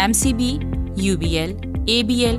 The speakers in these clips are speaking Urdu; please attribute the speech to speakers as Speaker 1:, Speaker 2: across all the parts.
Speaker 1: MCB, UBL, ABL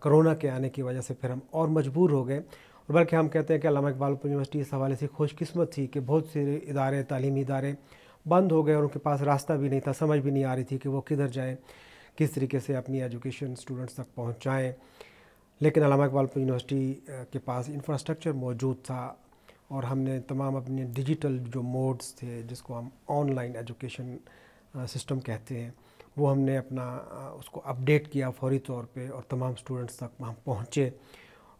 Speaker 2: کرونا کے آنے کی وجہ سے پھر ہم اور مجبور ہو گئے. اور بلکہ ہم کہتے ہیں کہ علامہ اقبال یونیورسٹی اس حوالے سے خوش قسمت تھی کہ بہت سے ادارے, تعلیمی ادارے بند ہو گئے اور ان کے پاس راستہ بھی نہیں تھا, سمجھ بھی نہیں آ رہی تھی کہ وہ کدھر جائیں, کس طریقے سے اپنی ایجوکیشن اسٹوڈنٹس تک پہنچائیں. لیکن علامہ اقبال یونیورسٹی کے پاس انفراسٹرکچر موجود تھا اور ہم نے تمام اپنے ڈیجیٹل جو موڈز تھے, جس کو ہم آن لائن ایجوکیشن سسٹم کہتے ہیں, وہ ہم نے اپنا اس کو اپڈیٹ کیا فوری طور پہ اور تمام اسٹوڈنٹس تک ہم پہنچے.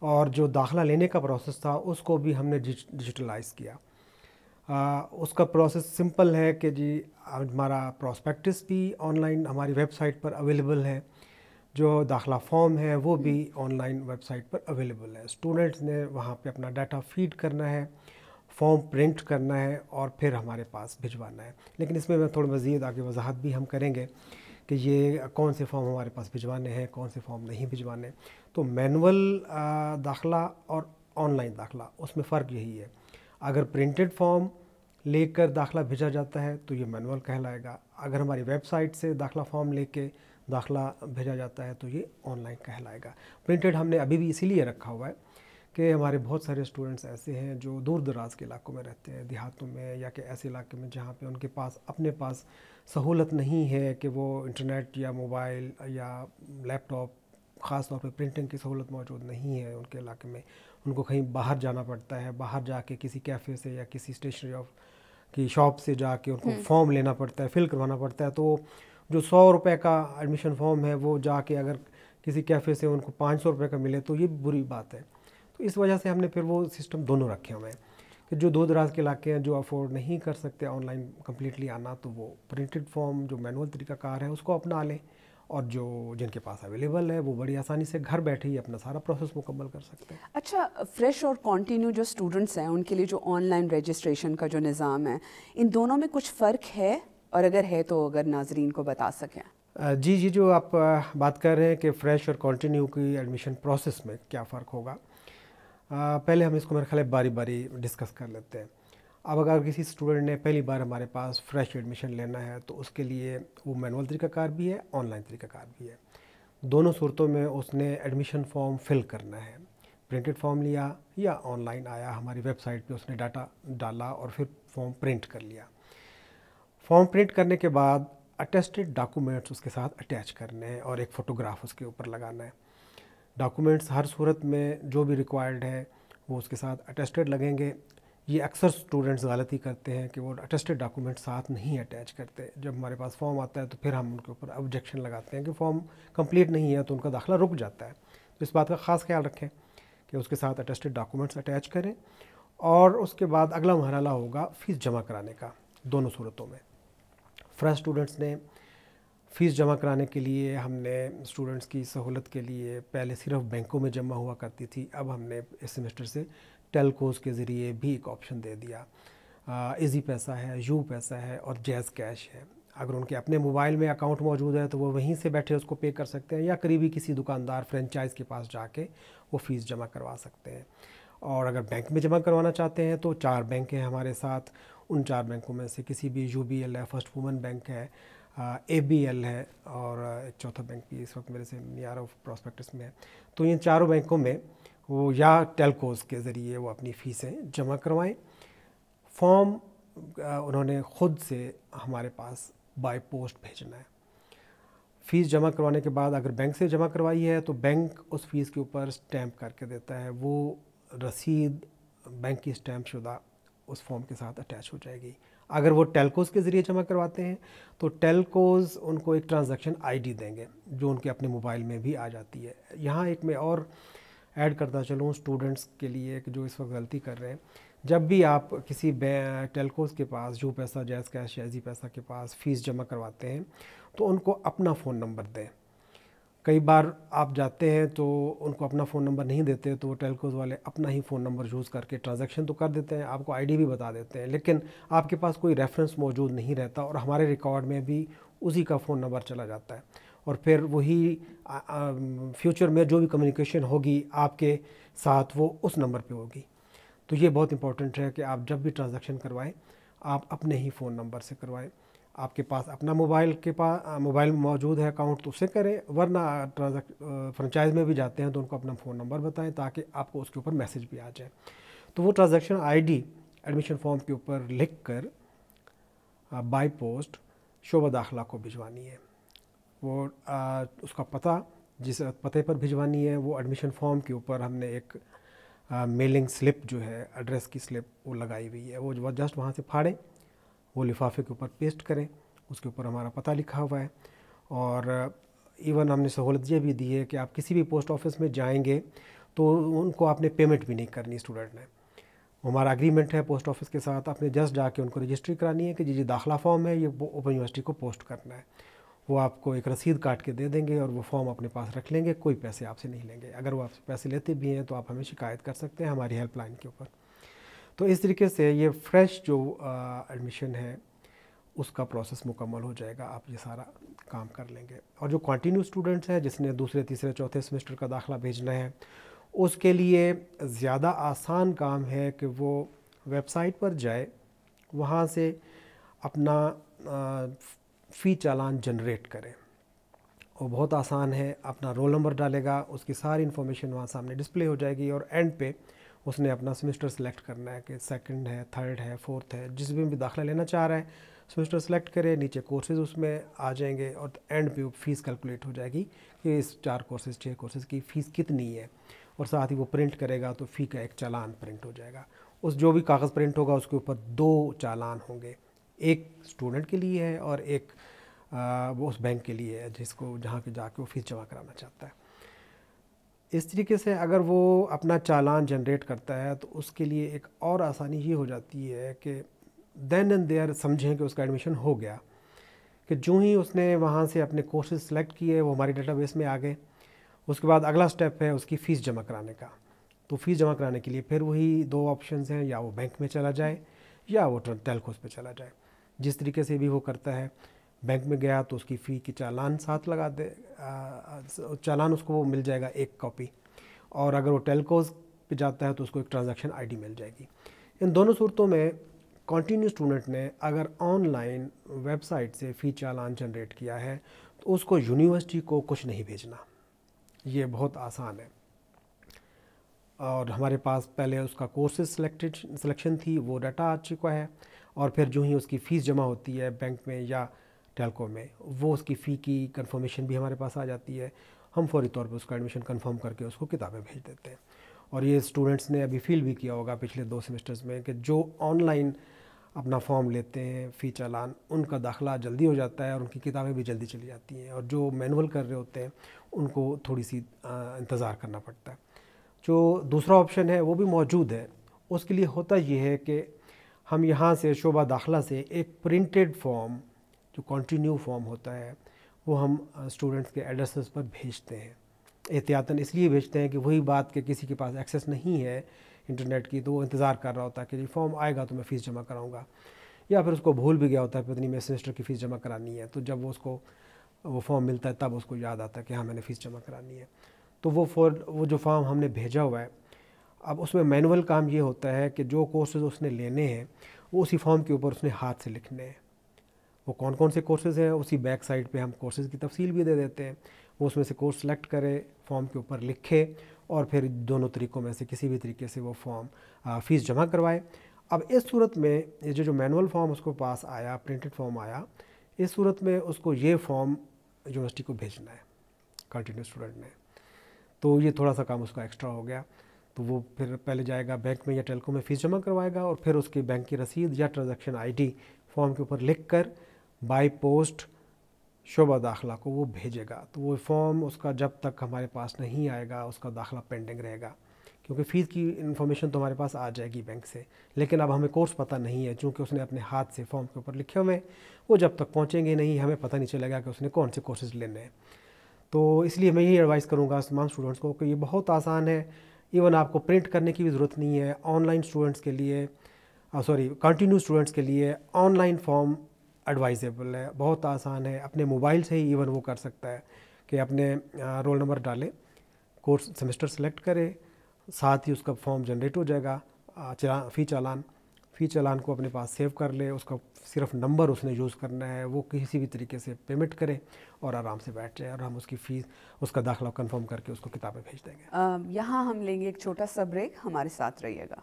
Speaker 2: اور جو داخلہ لینے کا پروسیس تھا اس کو بھی ہم نے ڈیجیٹلائز کیا. اس کا پروسیس سمپل ہے کہ جی ہمارا پراسپیکٹس بھی آن لائن ہماری ویب سائٹ پر اویلیبل ہے, جو داخلہ فارم ہے وہ بھی آن لائن ویب سائٹ پر اویلیبل ہے. اسٹوڈنٹس نے وہاں پہ اپنا ڈاٹا فیڈ کرنا ہے, فارم پرنٹ کرنا ہے اور پھر ہمارے پاس بھجوانا ہے. لیکن اس میں تھوڑی مزید آگے وضاحت بھی ہم کریں گے کہ یہ کون سے فارم ہمارے پاس بھجوانے ہیں, کون سے فارم نہیں بھجوانے. تو مینول داخلہ اور آن لائن داخلہ, اس میں فرق یہی ہے. اگر پرنٹڈ فارم لے کر داخلہ بھیجا جاتا ہے تو یہ مینول کہلائے گا. اگر ہماری ویب سائٹ سے داخلہ فارم لے کے داخلہ بھیجا جاتا ہے تو یہ آن لائن کہلائے گا. پرنٹڈ ہم نے ابھی بھی اسی لیے رکھا ہوا ہے کہ ہمارے بہت سارے اسٹوڈنٹس ایسے ہیں جو دور دراز کے علاقوں میں رہتے ہیں, دیہاتوں میں, یا کہ ایسے علاقے میں جہاں پہ ان کے پاس اپنے پاس سہولت نہیں ہے کہ وہ انٹرنیٹ یا موبائل یا لیپ ٹاپ, خاص طور پہ پرنٹنگ کی سہولت موجود نہیں ہے ان کے علاقے میں. ان کو کہیں باہر جانا پڑتا ہے, باہر جا کے کسی کیفے سے یا کسی اسٹیشنری کی شاپ سے جا کے ان کو فارم لینا پڑتا ہے, فل کروانا پڑتا ہے. تو جو 100 روپے کا ایڈمیشن فارم ہے وہ جا کے اگر کسی کیفے سے ان کو 500 روپے کا ملے تو یہ بری بات ہے. تو اس وجہ سے ہم نے پھر وہ سسٹم دونوں رکھے ہوئے ہیں کہ جو دور دراز کے علاقے ہیں, جو افورڈ نہیں کر سکتے آن لائن کمپلیٹلی آنا, تو وہ پرنٹڈ فارم جو مینول طریقہ کار ہے اس کو اپنا لیں, اور جو جن کے پاس اویلیبل ہے وہ بڑی آسانی سے گھر بیٹھے ہی اپنا سارا پروسیس مکمل کر سکتے ہیں.
Speaker 3: اچھا, فریش اور کنٹینیو جو اسٹوڈنٹس ہیں ان کے لیے جو آن لائن رجسٹریشن کا جو نظام ہے, ان دونوں میں کچھ فرق ہے, اور اگر ہے تو اگر ناظرین کو بتا سکیں.
Speaker 2: جی جو آپ بات کر رہے ہیں کہ فریش اور کنٹینیو کی ایڈمیشن پروسیس میں کیا فرق ہوگا, پہلے ہم اس کو میرے خیال ہے باری باری ڈسکس کر لیتے ہیں. اب اگر کسی اسٹوڈنٹ نے پہلی بار ہمارے پاس فریش ایڈمیشن لینا ہے تو اس کے لیے وہ مینول طریقہ کار بھی ہے, آن لائن طریقہ کار بھی ہے. دونوں صورتوں میں اس نے ایڈمیشن فارم فل کرنا ہے. پرنٹڈ فارم لیا یا آن لائن آیا, ہماری ویب سائٹ پہ اس نے ڈاٹا ڈالا اور پھر فارم پرنٹ کر لیا. فارم پرنٹ کرنے کے بعد اٹیسٹڈ ڈاکومنٹس اس کے ساتھ اٹیچ کرنے ہیں اور ایک فوٹوگراف اس کے اوپر لگانا ہے. ڈاکومنٹس ہر صورت میں جو بھی ریکوائرڈ ہے وہ اس کے ساتھ اٹیسٹڈ لگیں گے. یہ اکثر اسٹوڈنٹس غلطی کرتے ہیں کہ وہ اٹیسٹڈ ڈاکومنٹ ساتھ نہیں اٹیچ کرتے. جب ہمارے پاس فارم آتا ہے تو پھر ہم ان کے اوپر آبجیکشن لگاتے ہیں کہ فارم کمپلیٹ نہیں ہے تو ان کا داخلہ رک جاتا ہے. تو اس بات کا خاص خیال رکھیں کہ اس کے ساتھ اٹیسٹڈ ڈاکومنٹس اٹیچ کریں. اور اس کے بعد اگلا مرحلہ ہوگا فیس جمع کرانے کا. دونوں صورتوں میں فریش اسٹوڈنٹس نے فیس جمع کرانے کے لیے, ہم نے اسٹوڈنٹس کی سہولت کے لیے پہلے صرف بینکوں میں جمع ہوا کرتی تھی, اب ہم نے اس سیمسٹر سے ٹیلکوز کے ذریعے بھی ایک آپشن دے دیا. ایزی پیسہ ہے, یو پیسہ ہے اور جیز کیش ہے. اگر ان کے اپنے موبائل میں اکاؤنٹ موجود ہے تو وہ وہیں سے بیٹھے اس کو پے کر سکتے ہیں, یا قریبی کسی دکاندار فرینچائز کے پاس جا کے وہ فیس جمع کروا سکتے ہیں. اور اگر بینک میں جمع کروانا چاہتے ہیں تو 4 بینک ہیں ہمارے ساتھ. ان 4 بینکوں میں سے کسی بھی UBL ہے, فرسٹ وومن بینک ہے, ABL ہے, اور ایک چوتھا بینک بھی اس وقت میرے سے نیار آف پراسپیکٹس میں ہے. تو ان 4 بینکوں میں وہ یا ٹیلکوز کے ذریعے وہ اپنی فیسیں جمع کروائیں. فارم انہوں نے خود سے ہمارے پاس بائی پوسٹ بھیجنا ہے. فیس جمع کروانے کے بعد اگر بینک سے جمع کروائی ہے تو بینک اس فیس کے اوپر اسٹیمپ کر کے دیتا ہے. وہ رسید بینک کی اسٹیمپ شدہ اس فارم کے ساتھ اٹیچ ہو جائے گی. اگر وہ ٹیلکوز کے ذریعے جمع کرواتے ہیں تو ٹیلکوز ان کو ایک ٹرانزیکشن ID دیں گے جو ان کے اپنے موبائل میں بھی آ جاتی ہے. یہاں ایک میں اور ایڈ کرتا چلوں اسٹوڈنٹس کے لیے کہ جو اس وقت غلطی کر رہے ہیں, جب بھی آپ کسی ٹیلکوز کے پاس یو پیسہ, جیز کیش یا ایزی پیسہ کے پاس فیس جمع کرواتے ہیں تو ان کو اپنا فون نمبر دیں. کئی بار آپ جاتے ہیں تو ان کو اپنا فون نمبر نہیں دیتے تو وہ ٹیلکوز والے اپنا ہی فون نمبر یوز کر کے ٹرانزیکشن تو کر دیتے ہیں, آپ کو ID بھی بتا دیتے ہیں, لیکن آپ کے پاس کوئی ریفرنس موجود نہیں رہتا اور ہمارے ریکارڈ میں بھی اسی کا فون نمبر چلا جاتا ہے. اور پھر وہی فیوچر میں جو بھی کمیونیکیشن ہوگی آپ کے ساتھ وہ اس نمبر پہ ہوگی. تو یہ بہت امپورٹنٹ ہے کہ آپ جب بھی ٹرانزیکشن کروائیں آپ اپنے ہی فون نمبر سے کروائیں. آپ کے پاس اپنا موبائل موجود ہے اکاؤنٹ تو اسے کریں، ورنہ فرنچائز میں بھی جاتے ہیں تو ان کو اپنا فون نمبر بتائیں تاکہ آپ کو اس کے اوپر میسج بھی آ جائے. تو وہ transaction I D admission form کے اوپر لکھ کر بائی پوسٹ شعبہ داخلہ کو بھجوانی ہے. وہ اس کا پتہ جس پتے پر بھجوانی ہے وہ ایڈمیشن فارم کے اوپر ہم نے ایک میلنگ سلپ جو ہے ایڈریس کی سلپ وہ لگائی ہوئی ہے، وہ جسٹ وہاں سے پھاڑیں، وہ لفافے کے اوپر پیسٹ کریں، اس کے اوپر ہمارا پتہ لکھا ہوا ہے. اور ایون ہم نے سہولت یہ بھی دی ہے کہ آپ کسی بھی پوسٹ آفس میں جائیں گے تو ان کو آپ نے پیمنٹ بھی نہیں کرنی. اسٹوڈنٹ نے ہمارا اگریمنٹ ہے پوسٹ آفس کے ساتھ، آپ نے جسٹ جا کے ان کو رجسٹری کرانی ہے کہ جی داخلہ فارم ہے، یہ اوپن یونیورسٹی کو پوسٹ کرنا ہے. وہ آپ کو ایک رسید کاٹ کے دے دیں گے اور وہ فارم اپنے پاس رکھ لیں گے، کوئی پیسے آپ سے نہیں لیں گے. اگر وہ آپ سے پیسے لیتے بھی ہیں تو آپ ہمیں شکایت کر سکتے ہیں ہماری ہیلپ لائن کے اوپر. تو اس طریقے سے یہ فریش جو ایڈمیشن ہے اس کا پروسیس مکمل ہو جائے گا، آپ یہ سارا کام کر لیں گے. اور جو کنٹینیو اسٹوڈنٹس ہیں جس نے دوسرے تیسرے چوتھے سیمسٹر کا داخلہ بھیجنا ہے، اس کے لیے زیادہ آسان کام ہے کہ وہ ویب سائٹ پر جائے، وہاں سے اپنا فی چالان جنریٹ کرے. وہ بہت آسان ہے، اپنا رول نمبر ڈالے گا، اس کی ساری انفارمیشن وہاں سامنے ڈسپلے ہو جائے گی، اور اینڈ پہ اس نے اپنا سیمسٹر سلیکٹ کرنا ہے کہ سیکنڈ ہے، تھرڈ ہے، فورتھ ہے، جس میں بھی داخلہ لینا چاہ رہا ہے سیمسٹر سلیکٹ کرے. نیچے کورسز اس میں آ جائیں گے اور اینڈ پہ فیس کیلکولیٹ ہو جائے گی کہ اس 4 کورسز 6 کورسز کی فیس کتنی ہے، اور ساتھ ہی وہ پرنٹ کرے گا تو فی کا ایک چالان پرنٹ ہو جائے گا. اس جو بھی کاغذ پرنٹ ہوگا اس کے اوپر 2 چالان ہوں گے، ایک اسٹوڈنٹ کے لیے ہے اور ایک وہ اس بینک کے لیے ہے جہاں کے جا کے وہ فیس جمع کرانا چاہتا ہے. اس طریقے سے اگر وہ اپنا چالان جنریٹ کرتا ہے تو اس کے لیے ایک اور آسانی یہ ہو جاتی ہے کہ دین اینڈ دیئر سمجھیں کہ اس کا ایڈمیشن ہو گیا، کہ جو ہی اس نے وہاں سے اپنے کورسز سلیکٹ کیے وہ ہماری ڈیٹا بیس میں آ گئے. اس کے بعد اگلا سٹیپ ہے اس کی فیس جمع کرانے کا. تو فیس جمع کرانے کے لیے پھر وہی 2 آپشنز ہیں، یا وہ بینک میں چلا جائے یا وہ ٹیلکوز پہ چلا جائے. جس طریقے سے بھی وہ کرتا ہے، بینک میں گیا تو اس کی فی کی چالان ساتھ لگا دے، چالان اس کو وہ مل جائے گا 1 کاپی، اور اگر وہ ٹیلکوز پہ جاتا ہے تو اس کو ایک ٹرانزیکشن آئی ڈی مل جائے گی. ان دونوں صورتوں میں کنٹینیو اسٹوڈنٹ نے اگر آن لائن ویب سائٹ سے فی چالان جنریٹ کیا ہے تو اس کو یونیورسٹی کو کچھ نہیں بھیجنا، یہ بہت آسان ہے. اور ہمارے پاس پہلے اس کا کورسز سلیکشن تھی، وہ ڈاٹا آ چکا ہے، اور پھر جو ہی اس کی فیس جمع ہوتی ہے بینک میں یا ٹیلکو میں، وہ اس کی فی کی کنفرمیشن بھی ہمارے پاس آ جاتی ہے. ہم فوری طور پہ اس کا ایڈمیشن کنفرم کر کے اس کو کتابیں بھیج دیتے ہیں. اور یہ اسٹوڈنٹس نے ابھی فیل بھی کیا ہوگا پچھلے 2 سیمسٹرز میں کہ جو آن لائن اپنا فارم لیتے ہیں فی چالان، ان کا داخلہ جلدی ہو جاتا ہے اور ان کی کتابیں بھی جلدی چلی جاتی ہیں، اور جو مینول کر رہے ہوتے ہیں ان کو تھوڑی سی انتظار کرنا پڑتا ہے. جو دوسرا آپشن ہے وہ بھی موجود ہے. اس کے لیے ہوتا یہ ہے کہ ہم یہاں سے شعبہ داخلہ سے ایک پرنٹڈ فارم جو کنٹینیو فارم ہوتا ہے وہ ہم اسٹوڈنٹس کے ایڈریسز پر بھیجتے ہیں. احتیاطاً اس لیے بھیجتے ہیں کہ وہی بات کہ کسی کے پاس ایکسیس نہیں ہے انٹرنیٹ کی تو وہ انتظار کر رہا ہوتا ہے کہ یہ فارم آئے گا تو میں فیس جمع کراؤں گا، یا پھر اس کو بھول بھی گیا ہوتا ہے پتہ نہیں میں سیمسٹر کی فیس جمع کرانی ہے، تو جب وہ اس کو وہ فارم ملتا ہے تب اس کو یاد آتا ہے کہ ہاں میں نے فیس جمع کرانی ہے. تو وہ جو فارم ہم نے بھیجا ہوا ہے، اب اس میں مینول کام یہ ہوتا ہے کہ جو کورسز اس نے لینے ہیں وہ اسی فارم کے اوپر اس نے ہاتھ سے لکھنے ہیں. وہ کون کون سے کورسز ہیں اسی بیک سائڈ پہ ہم کورسز کی تفصیل بھی دے دیتے ہیں. وہ اس میں سے کورس سلیکٹ کرے، فارم کے اوپر لکھے، اور پھر دونوں طریقوں میں سے کسی بھی طریقے سے وہ فارم فیس جمع کروائے. اب اس صورت میں یہ جو مینول فارم اس کو پاس آیا، پرنٹڈ فارم آیا، اس صورت میں اس کو یہ فارم یونیورسٹی کو بھیجنا ہے کنٹینیو اسٹوڈنٹ نے. تو یہ تھوڑا سا کام اس کا ایکسٹرا ہو گیا. تو وہ پھر پہلے جائے گا بینک میں یا ٹیلکو میں فیس جمع کروائے گا، اور پھر اس کی بینک کی رسید یا ٹرانزیکشن آئی ڈی فارم کے اوپر لکھ کر بائی پوسٹ شعبہ داخلہ کو وہ بھیجے گا. تو وہ فارم اس کا جب تک ہمارے پاس نہیں آئے گا اس کا داخلہ پینڈنگ رہے گا، کیونکہ فیس کی انفارمیشن تو ہمارے پاس آ جائے گی بینک سے، لیکن اب ہمیں کورس پتہ نہیں ہے چونکہ اس نے اپنے ہاتھ سے فارم کے اوپر لکھے ہوئے، وہ جب تک پہنچیں گے نہیں ہمیں پتہ نہیں چلے گا کہ اس نے کون سے کورسز لینے ہیں. تو اس لیے میں یہی ایڈوائز کروں گا تمام اسٹوڈنٹس کو کہ یہ بہت آسان ہے. ایون آپ کو پرنٹ کرنے کی بھی ضرورت نہیں ہے. آن لائن اسٹوڈنٹس کے لیے کنٹینیو اسٹوڈنٹس کے لیے آن لائن فارم ایڈوائزیبل ہے، بہت آسان ہے. اپنے موبائل سے ہی ایون وہ کر سکتا ہے کہ اپنے رول نمبر ڈالے، کورس سیمسٹر سلیکٹ کرے، ساتھ ہی اس کا فارم جنریٹ ہو جائے گا، فی فی چالان کو اپنے پاس سیو کر لے, اس کا صرف نمبر اس نے یوز کرنا ہے, وہ کسی بھی طریقے سے پیمنٹ کرے اور آرام سے بیٹھ جائے, اور ہم اس کی فیس, اس کا داخلہ کنفرم کر کے اس کو کتابیں بھیج دیں گے.
Speaker 3: یہاں ہم لیں گے ایک چھوٹا سا بریک, ہمارے ساتھ رہیے گا.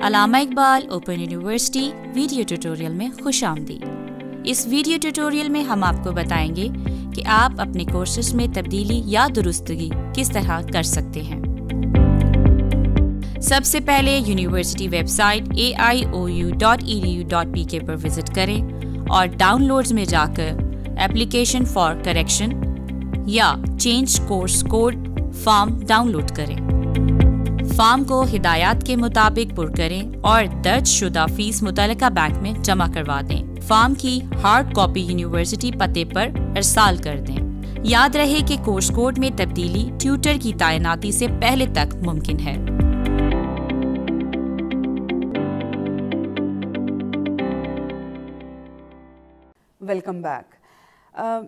Speaker 1: علامہ Iqbal open university video tutorial میں خوش آمدید. اس ویڈیو ٹیوٹوریل میں ہم آپ کو بتائیں گے کہ آپ اپنے کورسز میں تبدیلی یا درستگی کس طرح کر سکتے ہیں. سب سے پہلے یونیورسٹی ویب سائٹ aiou.edu.pk پر وزٹ کریں اور ڈاؤن لوڈز میں جا کر اپلیکیشن فار کریکشن یا change course code form download کریں. فارم کو ہدایات کے مطابق پر کریں اور درج شدہ فیس متعلقہ بینک میں جمع کروا دیں. فارم کی ہارڈ کاپی یونیورسٹی پتے پر ارسال کر دیں. یاد رہے کہ کورس کوڈ میں تبدیلی ٹیوٹر کی تعیناتی سے پہلے تک ممکن ہے.
Speaker 3: Welcome back.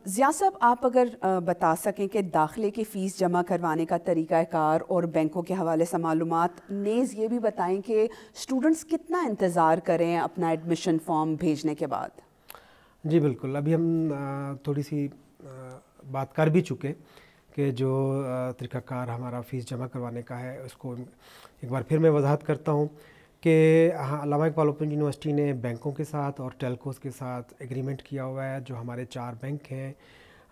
Speaker 3: ضیاء صاحب, آپ اگر بتا سکیں کہ داخلے کی فیس جمع کروانے کا طریقہ کار اور بینکوں کے حوالے سے معلومات, نیز یہ بھی بتائیں کہ اسٹوڈنٹس کتنا انتظار کریں اپنا ایڈمیشن فارم بھیجنے کے بعد.
Speaker 2: جی بالکل, ابھی ہم تھوڑی سی بات کر بھی چکے کہ جو طریقہ کار ہمارا فیس جمع کروانے کا ہے, اس کو ایک بار پھر میں وضاحت کرتا ہوں کہ علامہ اقبال اوپن یونیورسٹی نے بینکوں کے ساتھ اور ٹیلکوز کے ساتھ ایگریمنٹ کیا ہوا ہے. جو ہمارے 4 بینک ہیں,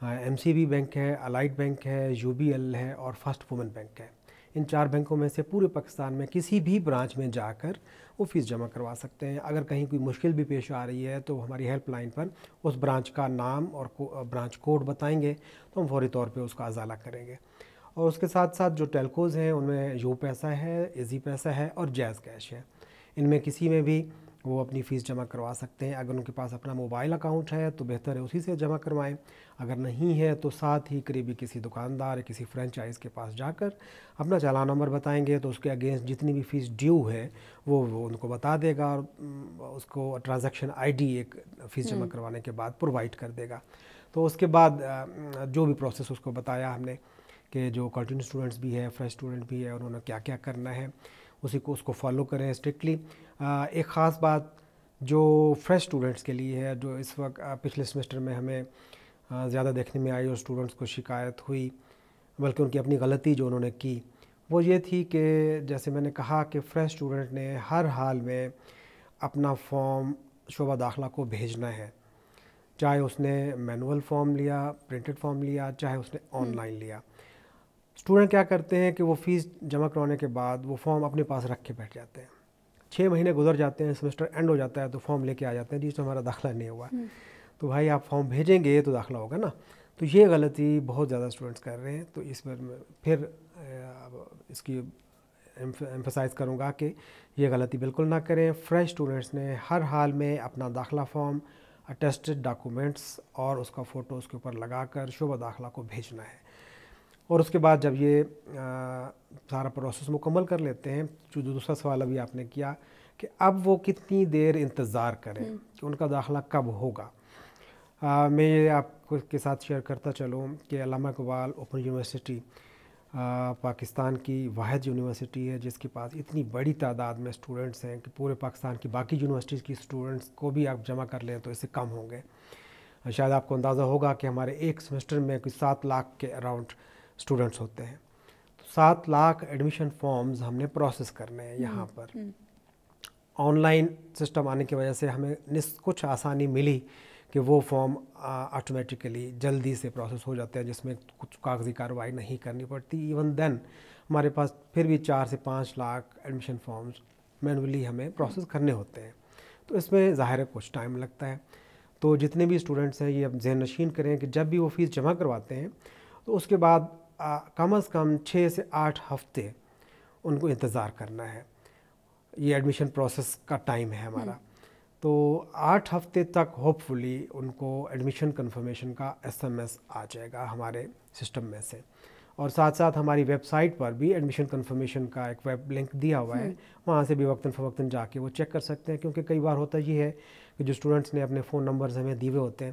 Speaker 2: MCB بینک ہے, الائٹ بینک ہے, UBL ہے اور فرسٹ وومن بینک ہے. ان 4 بینکوں میں سے پورے پاکستان میں کسی بھی برانچ میں جا کر وہ فیس جمع کروا سکتے ہیں. اگر کہیں کوئی مشکل بھی پیش آ رہی ہے تو ہماری ہیلپ لائن پر اس برانچ کا نام اور برانچ کوڈ بتائیں گے تو ہم فوری طور پہ اس کا ازالہ کریں گے. اور اس کے ساتھ ساتھ جو ٹیلکوز ہیں ان میں یو پیسہ ہے, ایزی پیسہ ہے اور جیز کیش ہے. ان میں کسی میں بھی وہ اپنی فیس جمع کروا سکتے ہیں. اگر ان کے پاس اپنا موبائل اکاؤنٹ ہے تو بہتر ہے اسی سے جمع کروائیں. اگر نہیں ہے تو ساتھ ہی قریبی کسی دکاندار یا کسی فرینچائز کے پاس جا کر اپنا چالان نمبر بتائیں گے تو اس کے اگینسٹ جتنی بھی فیس ڈیو ہے وہ ان کو بتا دے گا اور اس کو ٹرانزیکشن ID ایک فیس جمع کروانے کے بعد پرووائڈ کر دے گا. تو اس کے بعد جو بھی پروسیس اس کو بتایا ہم نے کہ جو کنٹینیو اسٹوڈنٹس بھی ہے, فریش اسٹوڈنٹ بھی ہے, انہوں نے کیا کیا کرنا ہے اسی کو اس کو فالو کریں اسٹرکٹلی. ایک خاص بات جو فریش اسٹوڈنٹس کے لیے ہے, جو اس وقت پچھلے سیمسٹر میں ہمیں زیادہ دیکھنے میں آئی اور اسٹوڈنٹس کو شکایت ہوئی, بلکہ ان کی اپنی غلطی جو انہوں نے کی وہ یہ تھی کہ جیسے میں نے کہا کہ فریش اسٹوڈنٹ نے ہر حال میں اپنا فارم شعبہ داخلہ کو بھیجنا ہے, چاہے اس نے مینول فارم لیا, پرنٹڈ فارم لیا, چاہے اس نے آن لائن لیا. اسٹوڈنٹ کیا کرتے ہیں کہ وہ فیس جمع کروانے کے بعد وہ فارم اپنے پاس رکھ کے بیٹھ جاتے ہیں. 6 مہینے گزر جاتے ہیں, سیمسٹر اینڈ ہو جاتا ہے تو فارم لے کے آ جاتے ہیں, جس میں ہمارا داخلہ نہیں ہوا. تو بھائی آپ فارم بھیجیں گے تو داخلہ ہوگا نا. تو یہ غلطی بہت زیادہ اسٹوڈنٹس کر رہے ہیں. تو اس پر میں پھر اس کی ایمفسائز کروں گا کہ یہ غلطی بالکل نہ کریں. فریش اسٹوڈنٹس نے ہر حال میں اپنا داخلہ فارم, اٹیسٹڈ ڈاکومنٹس اور اس کا فوٹو اس کے اوپر لگا کر شعبہ داخلہ کو بھیجنا ہے. اور اس کے بعد جب یہ سارا پروسیس مکمل کر لیتے ہیں, جو دوسرا سوال ابھی آپ نے کیا کہ اب وہ کتنی دیر انتظار کریں کہ ان کا داخلہ کب ہوگا, میں یہ آپ کے ساتھ شیئر کرتا چلوں کہ علامہ اقبال اوپن یونیورسٹی پاکستان کی واحد یونیورسٹی ہے جس کے پاس اتنی بڑی تعداد میں اسٹوڈنٹس ہیں کہ پورے پاکستان کی باقی یونیورسٹیز کی اسٹوڈنٹس کو بھی آپ جمع کر لیں تو اس سے کم ہوں گے. شاید آپ کو اندازہ ہوگا کہ ہمارے ایک سیمسٹر میں کوئی 7 لاکھ کے اراؤنڈ اسٹوڈنٹس ہوتے ہیں. 7 لاکھ ایڈمیشن فارمز ہم نے پروسیس کرنے ہیں یہاں پر. آن لائن سسٹم آنے کی وجہ سے ہمیں کچھ آسانی ملی کہ وہ فارم آٹومیٹیکلی جلدی سے پروسیس ہو جاتے ہیں, جس میں کچھ کاغذی کارروائی نہیں کرنی پڑتی. ایون دین ہمارے پاس پھر بھی 4 سے 5 لاکھ ایڈمیشن فارمز مینولی ہمیں پروسیس کرنے ہوتے ہیں. تو اس میں ظاہر ہے کچھ ٹائم لگتا ہے. تو جتنے بھی اسٹوڈنٹس ہیں یہ اب ذہن نشین کریں کہ جب بھی وہ فیس جمع کرواتے ہیں تو اس کے بعد کم از کم 6 سے 8 ہفتے ان کو انتظار کرنا ہے. یہ ایڈمیشن پروسیس کا ٹائم ہے ہمارا. تو 8 ہفتے تک ہوپ فلی ان کو ایڈمیشن کنفرمیشن کا SMS آ جائے گا ہمارے سسٹم میں سے. اور ساتھ ساتھ ہماری ویب سائٹ پر بھی ایڈمیشن کنفرمیشن کا ایک ویب لنک دیا ہوا ہے, وہاں سے بھی وقتاً فوقتاً جا کے وہ چیک کر سکتے ہیں. کیونکہ کئی بار ہوتا یہ ہے کہ جو اسٹوڈنٹس نے اپنے فون نمبرز ہمیں دیے ہوتے ہیں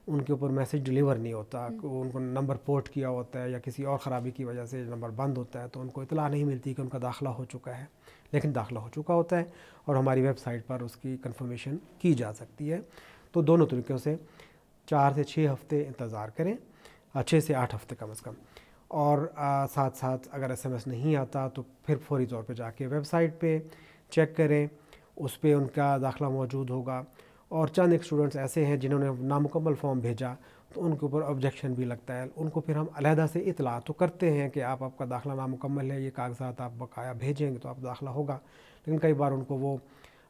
Speaker 2: ان کے اوپر میسیج ڈلیور نہیں ہوتا، ان کو نمبر پورٹ کیا ہوتا ہے یا کسی اور خرابی کی وجہ سے نمبر بند ہوتا ہے تو ان کو اطلاع نہیں ملتی کہ ان کا داخلہ ہو چکا ہے، لیکن داخلہ ہو چکا ہوتا ہے اور ہماری ویب سائٹ پر اس کی کنفرمیشن کی جا سکتی ہے. تو دونوں طریقوں سے 4 سے 6 ہفتے انتظار کریں، 6 سے 8 ہفتے کم از کم. اور ساتھ ساتھ اگر ایس ایم ایس نہیں آتا تو پھر فوری طور پہ جا کے ویب سائٹ پہ چیک کریں، اس پہ ان کا داخلہ موجود ہوگا. اور چند ایک اسٹوڈنٹس ایسے ہیں جنہوں نے نامکمل فارم بھیجا تو ان کے اوپر آبجیکشن بھی لگتا ہے، ان کو پھر ہم علیحدہ سے اطلاع تو کرتے ہیں کہ آپ کا داخلہ نامکمل ہے، یہ کاغذات آپ بقایا بھیجیں گے تو آپ داخلہ ہوگا. لیکن کئی بار ان کو وہ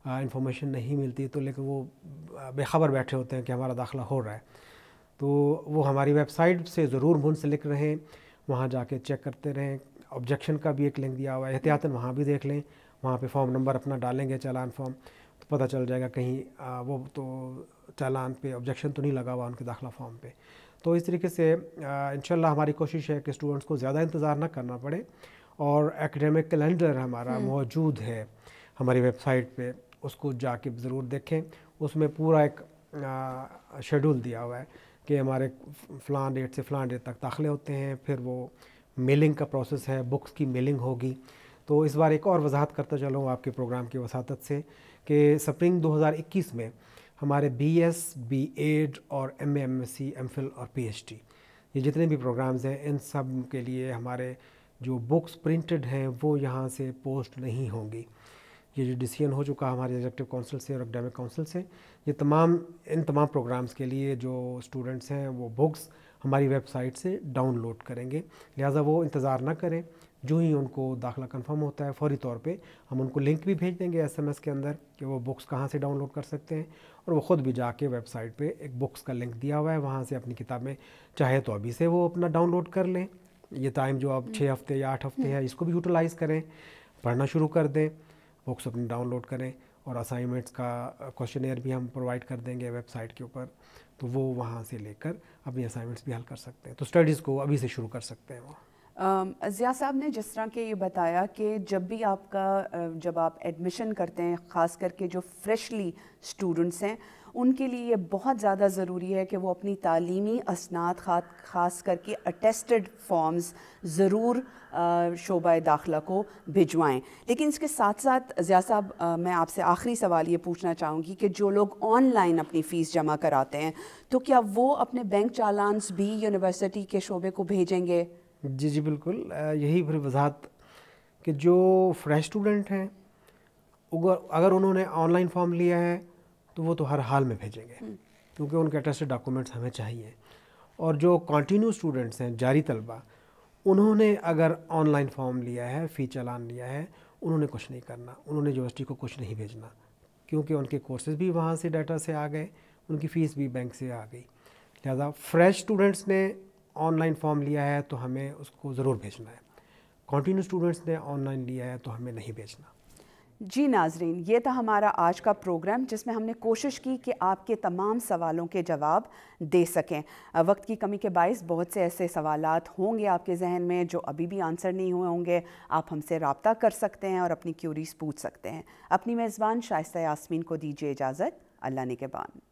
Speaker 2: انفارمیشن نہیں ملتی تو لیکن وہ بے خبر بیٹھے ہوتے ہیں کہ ہمارا داخلہ ہو رہا ہے. تو وہ ہماری ویب سائٹ سے ضرور منسلک رہیں، وہاں جا کے چیک کرتے رہیں. آبجیکشن کا بھی ایک لنک دیا ہوا ہے، احتیاطاً وہاں بھی دیکھ لیں، وہاں پہ فارم نمبر اپنا ڈالیں گے چالان فارم تو پتہ چل جائے گا کہیں وہ تو چالان پہ آبجیکشن تو نہیں لگا ہوا ان کے داخلہ فارم پہ. تو اس طریقے سے انشاءاللہ ہماری کوشش ہے کہ اسٹوڈنٹس کو زیادہ انتظار نہ کرنا پڑے. اور ایکڈیمک کیلنڈر ہمارا موجود ہے ہماری ویب سائٹ پہ، اس کو جا کے ضرور دیکھیں. اس میں پورا ایک شیڈول دیا ہوا ہے کہ ہمارے فلاں ڈیٹ سے فلاں ڈیٹ تک داخلے ہوتے ہیں، پھر وہ میلنگ کا پروسیس ہے، بکس کی میلنگ ہوگی. تو اس بار ایک اور وضاحت کرتا چلوں آپ کے پروگرام کی وساطت سے کہ سپرنگ 2021 میں ہمارے بی ایس، بی ایڈ اور M A, M S C, M Phil اور پی ایچ ڈی یہ جتنے بھی پروگرامز ہیں ان سب کے لیے ہمارے جو بکس پرنٹڈ ہیں وہ یہاں سے پوسٹ نہیں ہوں گی. یہ جو ڈیسیژن ہو چکا ہمارے ایگزیکٹو کونسل سے اور اکیڈمک کونسل سے، یہ ان تمام پروگرامز کے لیے جو اسٹوڈنٹس ہیں وہ بکس ہماری ویب سائٹ سے ڈاؤن لوڈ کریں گے. لہٰذا وہ انتظار نہ کریں، جو ہی ان کو داخلہ کنفرم ہوتا ہے فوری طور پہ ہم ان کو لنک بھی بھیج دیں گے ایس ایم ایس کے اندر کہ وہ بکس کہاں سے ڈاؤن لوڈ کر سکتے ہیں. اور وہ خود بھی جا کے ویب سائٹ پہ ایک بکس کا لنک دیا ہوا ہے، وہاں سے اپنی کتابیں چاہے تو ابھی سے وہ اپنا ڈاؤن لوڈ کر لیں. یہ ٹائم جو اب 6 ہفتے یا 8 ہفتے ہے اس کو بھی یوٹیلائز کریں، پڑھنا شروع کر دیں، بکس اپنی ڈاؤن لوڈ کریں. اور اسائنمنٹس کا کوشچنیئر بھی ہم پرووائڈ کر دیں گے ویب سائٹ کے اوپر، تو وہ وہاں سے لے کر اپنی اسائنمنٹس بھی حل کر سکتے ہیں. تو اسٹڈیز کو ابھی سے شروع کر سکتے ہیں وہ.
Speaker 3: ضیاء صاحب نے جس طرح کہ یہ بتایا کہ جب آپ ایڈمیشن کرتے ہیں، خاص کر کے جو فریشلی اسٹوڈنٹس ہیں ان کے لیے یہ بہت زیادہ ضروری ہے کہ وہ اپنی تعلیمی اسناد خاص کر کے اٹیسٹڈ فارمز ضرور شعبہ داخلہ کو بھجوائیں. لیکن اس کے ساتھ ساتھ ضیاء صاحب میں آپ سے آخری سوال یہ پوچھنا چاہوں گی کہ جو لوگ آن لائن اپنی فیس جمع کراتے ہیں تو کیا وہ اپنے بینک چالانس بھی یونیورسٹی کے شعبے کو بھیجیں گے؟
Speaker 2: جی بالکل، یہی پھر وضاحت کہ جو فریش اسٹوڈنٹ ہیں اگر انہوں نے آن لائن فارم لیا ہے تو وہ تو ہر حال میں بھیجیں گے کیونکہ ان کے اٹیسٹڈ ڈاکومنٹس ہمیں چاہیے. اور جو کنٹینیو اسٹوڈنٹس ہیں، جاری طلبہ، انہوں نے اگر آن لائن فارم لیا ہے، فی چالان لیا ہے، انہوں نے کچھ نہیں کرنا، انہوں نے یونیورسٹی کو کچھ نہیں بھیجنا کیونکہ ان کے کورسز بھی وہاں سے ڈیٹا سے آ گئے، ان کی فیس بھی بینک سے آ گئی. لہذا فریش اسٹوڈنٹس نے آن لائن فارم لیا ہے تو ہمیں اس کو ضرور بھیجنا ہے، کنٹینیو اسٹوڈنٹس نے آن لائن لیا ہے تو ہمیں نہیں بھیجنا.
Speaker 3: جی ناظرین، یہ تھا ہمارا آج کا پروگرام جس میں ہم نے کوشش کی کہ آپ کے تمام سوالوں کے جواب دے سکیں. وقت کی کمی کے باعث بہت سے ایسے سوالات ہوں گے آپ کے ذہن میں جو ابھی بھی آنسر نہیں ہوئے ہوں گے. آپ ہم سے رابطہ کر سکتے ہیں اور اپنی کیوریز پوچھ سکتے ہیں. اپنی میزبان شائستہ یاسمین کو دیجیے اجازت. اللہ نگہبان.